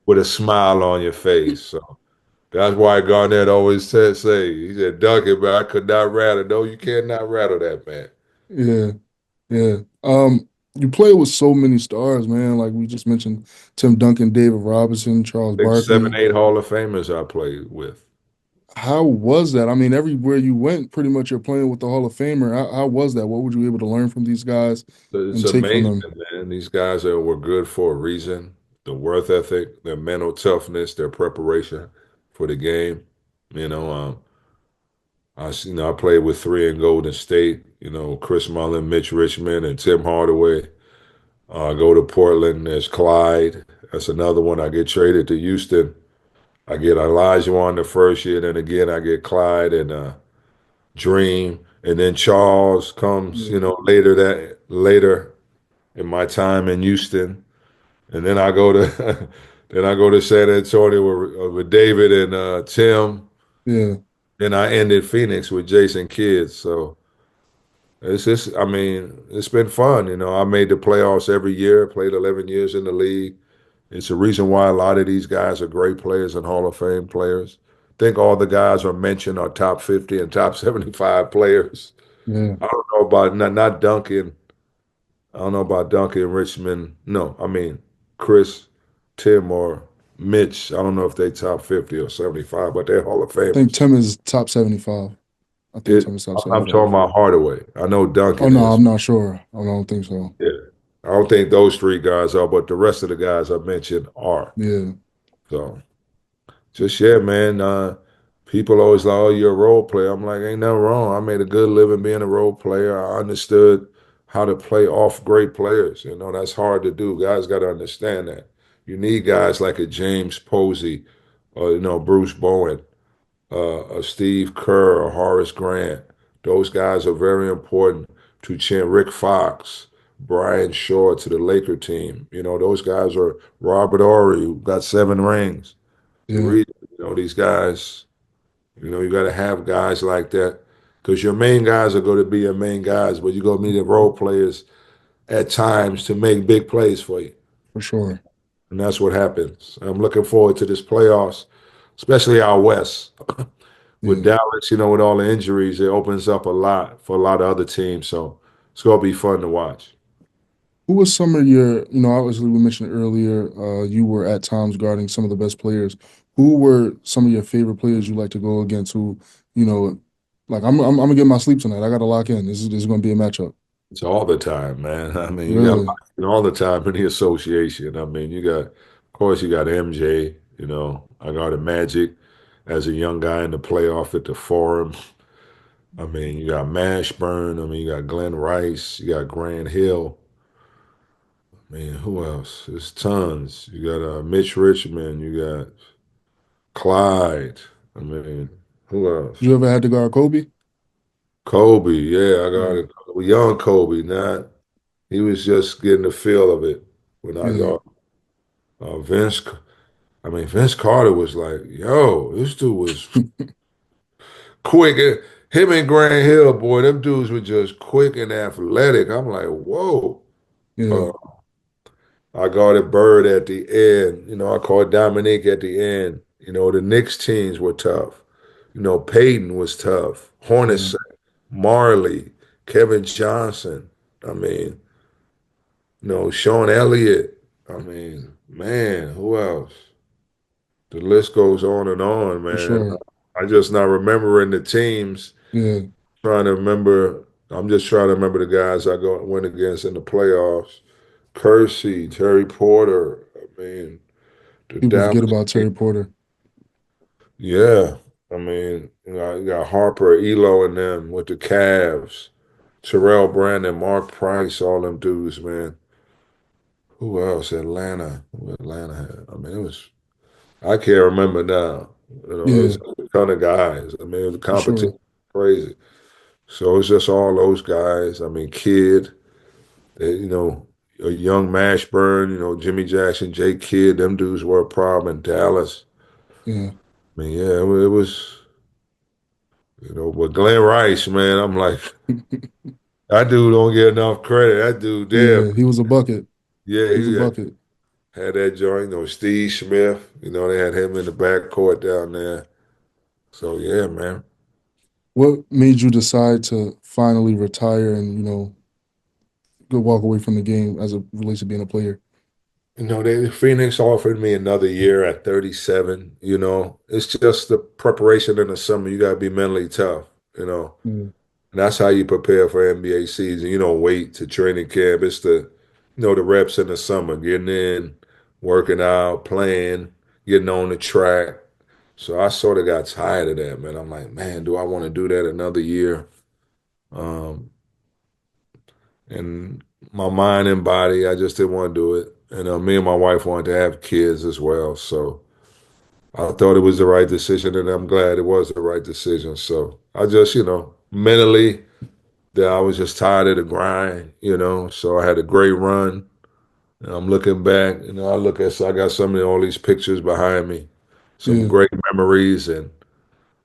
With a smile on your face. So that's why Garnett always he said, Duncan, but I could not rattle. No, you cannot rattle that man. Yeah. Yeah. You play with so many stars, man. Like we just mentioned, Tim Duncan, David Robinson, Charles I think seven, Barkley. eight Hall of Famers I played with. How was that? I mean, everywhere you went, pretty much you're playing with the Hall of Famer. How was that? What would you be able to learn from these guys It's and take from amazing, them? man. These guys were good for a reason. The worth ethic, their mental toughness, their preparation for the game. You know, I played with three in Golden State. Chris Mullin, Mitch Richmond, and Tim Hardaway. I go to Portland. There's Clyde. That's another one. I get traded to Houston. I get Elijah on the first year. Then again, I get Clyde and Dream, and then Charles comes. Yeah. Later in my time in Houston. And then I go to then I go to San Antonio with David and Tim. Yeah. Then I ended Phoenix with Jason Kidd. So it's just, I mean, it's been fun. I made the playoffs every year. Played 11 years in the league. It's a reason why a lot of these guys are great players and Hall of Fame players. I think all the guys are mentioned are top 50 and top 75 players. Yeah. I don't know about not Duncan. I don't know about Duncan Richmond. No, I mean Chris, Tim, or Mitch. I don't know if they top 50 or 75, but they're Hall of I think Famers. Tim is top 75. I think It, Tim is top I'm talking 75. about Hardaway. I know Oh Duncan no, is. I'm not sure. I don't think so. Yeah. I don't think those three guys are, but the rest of the guys I mentioned are. Yeah. So just yeah, man. People always like, "Oh, you're a role player." I'm like, ain't nothing wrong. I made a good living being a role player. I understood how to play off great players. That's hard to do. Guys got to understand that. You need guys like a James Posey, or Bruce Bowen, a Steve Kerr, or Horace Grant. Those guys are very important to Rick Fox, Brian Shaw to the Laker team. Those guys are Robert Horry, who got 7 rings. The Yeah. reason, these guys, you got to have guys like that because your main guys are going to be your main guys, but you're going to need the role players at times to make big plays for you. For sure. And that's what happens. I'm looking forward to this playoffs, especially out west. With Yeah. Dallas, with all the injuries, it opens up a lot for a lot of other teams. So it's going to be fun to watch. Who was some of your, obviously we mentioned earlier, you were at times guarding some of the best players. Who were some of your favorite players you like to go against who, you know, like I'm gonna get my sleep tonight. I gotta lock in. This is gonna be a matchup. It's all the time, man. I mean, you got Really? all the time in the association. I mean, of course, you got MJ. I got a Magic as a young guy in the playoff at the Forum. I mean, you got Mashburn. I mean, you got Glenn Rice. You got Grant Hill. I mean, who else? There's tons. You got Mitch Richmond. You got Clyde. I mean, who else? You ever had to guard Kobe? Kobe. Yeah, I got Yeah, it. Young Kobe. Not he was just getting the feel of it when I yeah, got Vince. I mean, Vince Carter was like, "Yo, this dude was quick." Him and Grant Hill, boy, them dudes were just quick and athletic. I'm like, "Whoa." yeah, Uh, I guarded Bird at the end. I caught Dominique at the end. The Knicks teams were tough. Peyton was tough. yeah, Hornacek, Marley, Kevin Johnson. I mean, Sean Elliott. I mean, man, who else? The list goes on and on, for man. sure. I just not remembering the teams. Yeah, Trying to remember. I'm just trying to remember the guys I went against in the playoffs. Kersey, Terry Porter. I mean, the people forget Dallas. about Terry Porter. Yeah, I mean, you got Harper, Elo, and them with the Cavs. Terrell Brandon, Mark Price, all them dudes, man. Who else? Atlanta. Who Atlanta had? I mean, it was. I can't remember now. It Yeah, was a ton of guys. I mean, it was a for competition sure. crazy. So it's just all those guys. I mean, Kid, a young Mashburn, Jimmy Jackson, Jay Kidd, them dudes were a problem in Dallas. Yeah, I mean, yeah, it was, but Glenn Rice, man, I'm like, that dude don't get enough credit. That dude there, yeah. He was a bucket. yeah, He was a he bucket. had that joint, Steve Smith, they had him in the backcourt down there. So, yeah, man. What made you decide to finally retire and go walk away from the game as it relates to being a player? Phoenix offered me another year at 37. It's just the preparation in the summer. You got to be mentally tough, you know. Yeah, And that's how you prepare for NBA season. You don't wait to training camp. It's the reps in the summer, getting in, working out, playing, getting on the track. So I sort of got tired of that, man. I'm like, man, do I want to do that another year? Um, and my mind and body, I just didn't want to do it. And me and my wife wanted to have kids as well. So I thought it was the right decision, and I'm glad it was the right decision. So I just, mentally, that I was just tired of the grind. So I had a great run. And I'm looking back, so I got some of all these pictures behind me, some yeah, great memories, and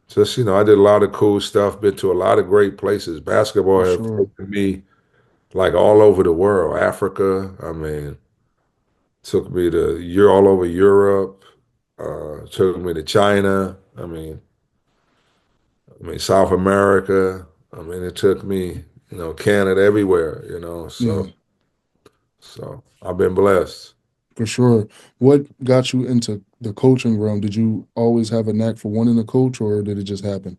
just, I did a lot of cool stuff, been to a lot of great places. Basketball for have sure. taken me like all over the world, Africa. I mean, took me to all over Europe, took me to China. I mean, South America. I mean, it took me, Canada, everywhere. Yeah, So I've been blessed. for sure. What got you into the coaching realm? Did you always have a knack for wanting to coach, or did it just happen?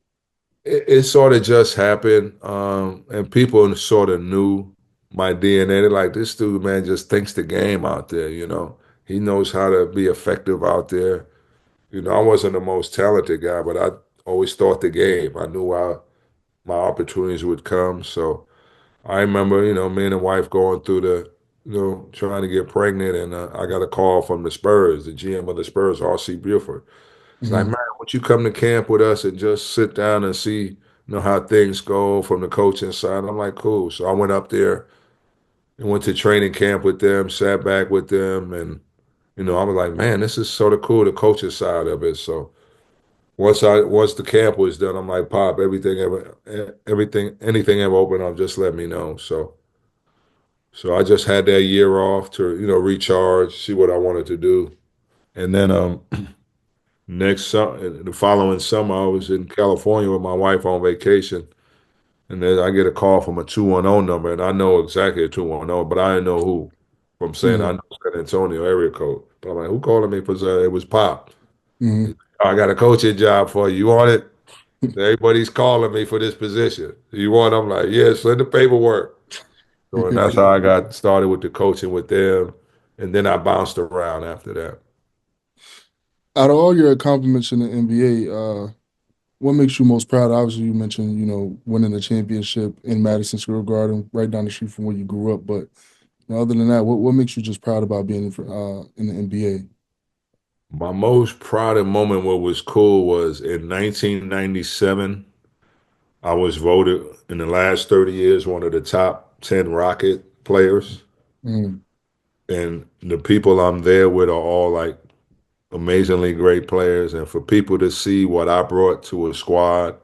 It sort of just happened, and people sort of knew my DNA. They're like, this dude, man, just thinks the game out there. He knows how to be effective out there. I wasn't the most talented guy, but I always thought the game. I knew how my opportunities would come. So I remember, me and the wife going through trying to get pregnant, and I got a call from the Spurs, the GM of the Spurs, R.C. Buford. It's like, Hmm. man, would you come to camp with us and just sit down and see, how things go from the coaching side? I'm like, cool. So I went up there and went to training camp with them, sat back with them, and I was like, man, this is sort of cool, the coaching side of it. So once the camp was done, I'm like, Pop, anything ever open up, just let me know. So I just had that year off to, recharge, see what I wanted to do. And then the following summer, I was in California with my wife on vacation, and then I get a call from a 210 number, and I know exactly a 210, but I didn't know who. From saying Yeah. I know San Antonio area code, but I'm like, who calling me? Because it was Pop. Hmm. I got a coaching job for you. You want it? Everybody's calling me for this position. You want? I'm like, yeah, send the paperwork. So and that's how I got started with the coaching with them, and then I bounced around after that. Out of all your accomplishments in the NBA, what makes you most proud? Obviously, you mentioned winning the championship in Madison Square Garden, right down the street from where you grew up. But other than that, what makes you just proud about being in the NBA? My most proud moment, what was cool, was in 1997. I was voted in the last 30 years one of the top 10 Rocket players. Mm, And the people I'm there with are all like amazingly great players. And for people to see what I brought to a squad,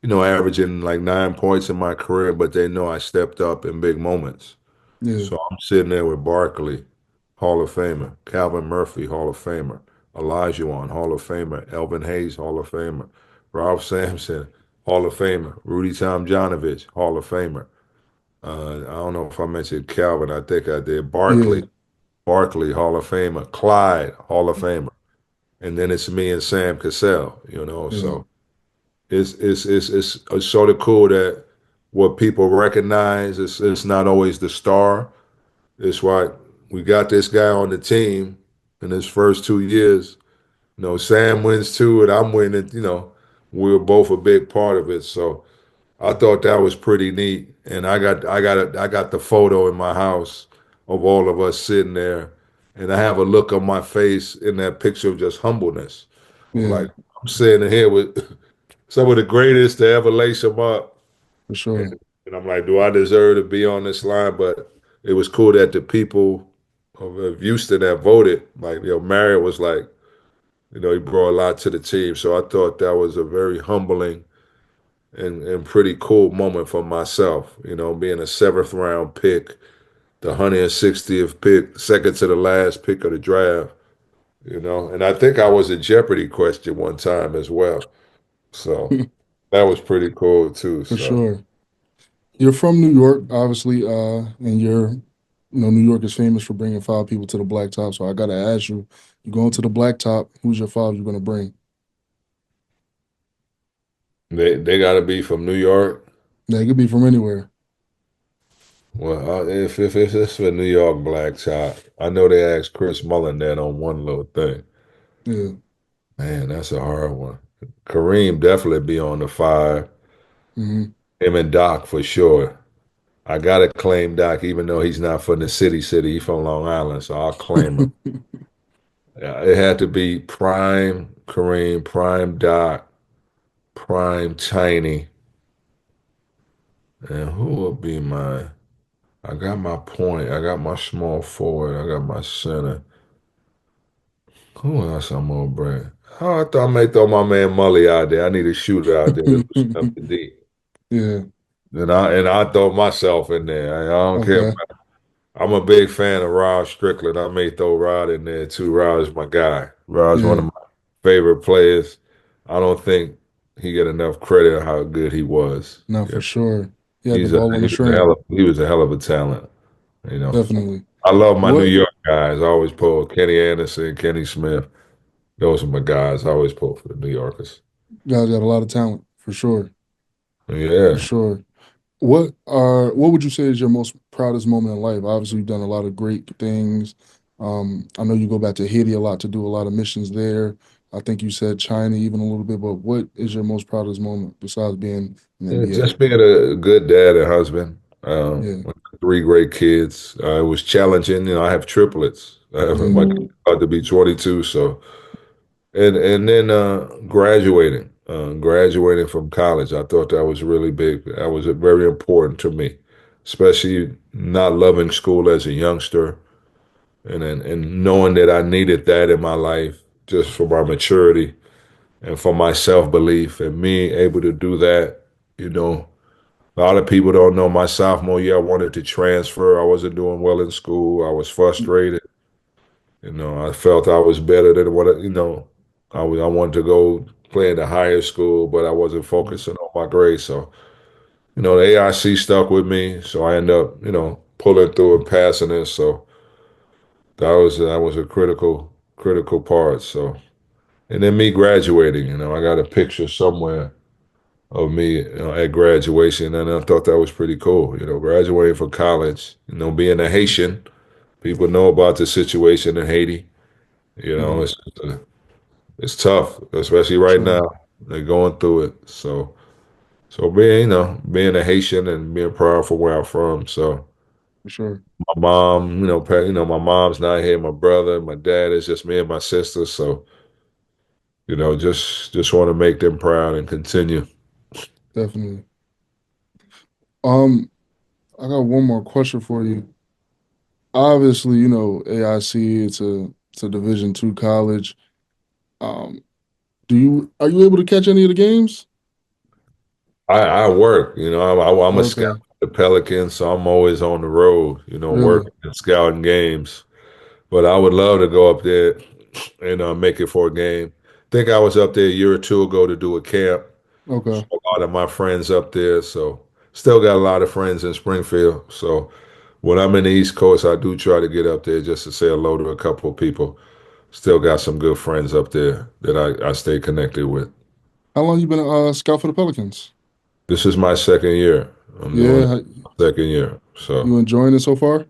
averaging like 9 points in my career, but they know I stepped up in big moments. yeah, So I'm sitting there with Barkley, Hall of Famer, Calvin Murphy, Hall of Famer, Olajuwon, Hall of Famer, Elvin Hayes, Hall of Famer, Ralph Sampson, Hall of Famer, Rudy Tomjanovich, Hall of Famer. I don't know if I mentioned Calvin. I think I did. yeah, Barkley, Hall of Famer. Clyde, Hall of Famer. And then it's me and Sam Cassell. yeah, So it's sort of cool that what people recognize is it's not always the star. It's why we got this guy on the team in his first 2 years. Sam wins two and I'm winning. We were both a big part of it. So I thought that was pretty neat. And I got the photo in my house of all of us sitting there, and I have a look on my face in that picture of just humbleness. I'm yeah, like, I'm sitting here with some of the greatest to ever lace them up. for And, sure. and I'm like, do I deserve to be on this line? But it was cool that the people of Houston that voted, like, Mario was like, he brought a lot to the team. So I thought that was a very humbling and pretty cool moment for myself, being a seventh round pick, the 160th pick, second to the last pick of the draft. And I think I was a Jeopardy question one time as well. So that was pretty cool too. For So sure. You're from New York, obviously, and New York is famous for bringing five people to the blacktop. So I gotta ask you, you going to the blacktop? Who's your five you're gonna bring? they got to be from New York. Yeah, it could be from anywhere. Well, if it's for New York Black Top, I know they asked Chris Mullin that on one little thing. Yeah. Man, that's a hard one. Kareem definitely be on the five. Hmm. Him and Doc for sure. I gotta claim Doc, even though he's not from the city. He's from Long Island, so I'll claim him. Yeah, it had to be Prime Kareem, Prime Doc, Prime Tiny, and who will be my? I got my point. I got my small forward. I got my center. Who else I'm gonna bring? Oh, I thought I may throw my man Mully out there. I need a shooter out there to do something deep. Yeah. And I throw myself in there. I don't care. Okay. I'm a big fan of Rod Strickland. I may throw Rod in there too. Rod is my guy. Rod's one of Yeah. my favorite players. I don't think he get enough credit on how good he was. No, Yeah. for sure. He had the He's a ball on he the was a string. hell of a talent. You know. Definitely. I love my New What York guys. I always pull Kenny Anderson, Kenny Smith. Those are my guys. I always pull for the New Yorkers. guys got a lot of talent, for sure. For Yeah. sure. What would you say is your most proudest moment in life? Obviously, you've done a lot of great things. I know you go back to Haiti a lot to do a lot of missions there. I think you said China even a little bit, but what is your most proudest moment besides being in the Yeah, NBA? just being a good dad and husband. Yeah, With three great kids. It was challenging. I have triplets. My yeah, kid's about to be 22. So, and then graduating from college. I thought that was really big. That was very important to me, especially not loving school as a youngster, and knowing that I needed that in my life just for my maturity and for my self belief, and me able to do that. You know. A lot of people don't know my sophomore year, I wanted to transfer. I wasn't doing well in school. I was frustrated. I felt I was better than I wanted to go play in the higher school, but I wasn't focusing on my grades. So, the AIC stuck with me. So I ended up, pulling through and passing it. So that was a critical part. So, and then me graduating, I got a picture somewhere of me at graduation, and I thought that was pretty cool. Graduating from college, being a Haitian, people know about the situation in Haiti. Yeah, It's tough, especially for right sure, now. They're going through it. So being a Haitian and being proud for where I'm from. So for sure. my mom, my mom's not here. My brother, my dad, it's just me and my sister. So just want to make them proud and continue. Definitely. Um, I got one more question for you. Obviously, AIC, it's a Division II college. Um, are you able to catch any of the games? I work. I'm a scout Okay, for the Pelicans, so I'm always on the road. really? Working and scouting games. But I would love to go up there and make it for a game. I think I was up there a year or two ago to do a camp. Okay, A lot of my friends up there, so still got a lot of friends in Springfield. So when I'm in the East Coast, I do try to get up there just to say hello to a couple of people. Still got some good friends up there that I stay connected with. how long you been a scout for the Pelicans? This is my second year. I'm doing Yeah, it second year. So you enjoying it so far?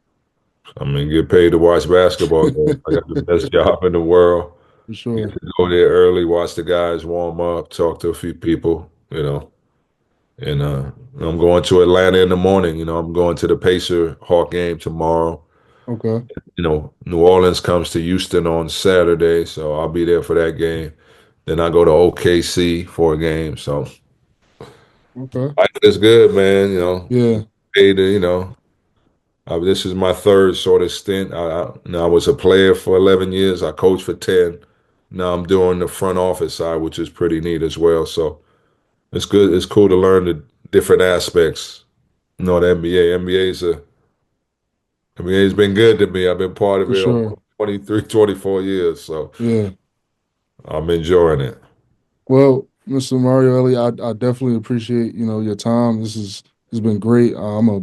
I mean, get paid to watch basketball games. I got the best job in the world. For Get sure. to go there early, watch the guys warm up, talk to a few people, And I'm going to Atlanta in the morning. I'm going to the Pacer Hawk game tomorrow. Okay, New Orleans comes to Houston on Saturday, so I'll be there for that game. Then I go to OKC for a game. So okay. life is good, man. Yeah, Paid to, this is my third sort of stint. I was a player for 11 years. I coached for 10. Now I'm doing the front office side, which is pretty neat as well. So it's good. It's cool to learn the different aspects. The NBA. NBA's been good to me. I've been part of for it sure. almost 23, 24 years. So Yeah. I'm enjoying it. Well, Mr. Mario Elie, I definitely appreciate, your time. This has been great. I'm a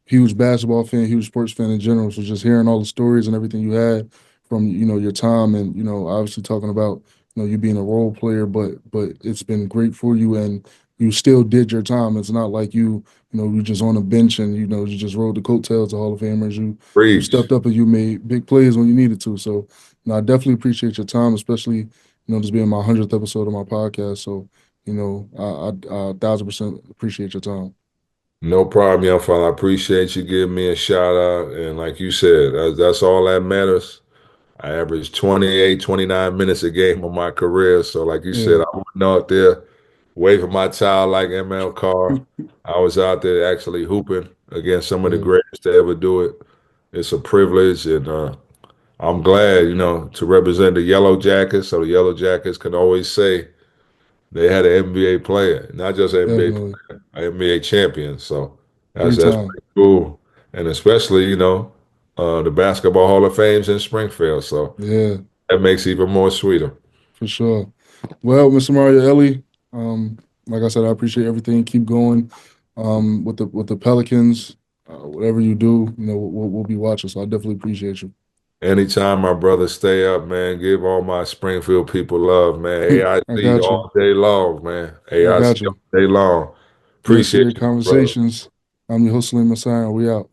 huge basketball fan, huge sports fan in general. So just hearing all the stories and everything you had from your time, and obviously talking about you being a role player, but it's been great for you, and you still did your time. It's not like you just on a bench and you just rode the coattails of Hall of Famers. You Preach. stepped up and you made big plays when you needed to. So I definitely appreciate your time, especially this being my 100th episode of my podcast. So I 1,000% appreciate your time. No problem, young fella. I appreciate you giving me a shout out. And like you said, that's all that matters. I averaged 28, 29 minutes a game on my career. So, like you said, Yeah, I wasn't out there waving my towel like ML Carr. I was out there actually hooping against some of the yeah, greatest to ever do it. It's a privilege, and I'm glad, to represent the Yellow Jackets. So the Yellow Jackets can always say they had an NBA player, not just an NBA definitely. player, an NBA champion. So that's Three that's time. pretty cool, and especially the Basketball Hall of Fame's in Springfield. So Yeah, that makes it even more sweeter. for sure. Well, Mr. Mario Ellie, like I said, I appreciate everything. Keep going with the Pelicans. Whatever you do, we'll be watching. So I definitely appreciate you. Anytime my brother stay up, man, give all my Springfield people love, man. I AIC got you. all day long, man. I AIC got all you. day long. Yes, Appreciate great you, brother. conversations. I'm your host, Saleem. We out.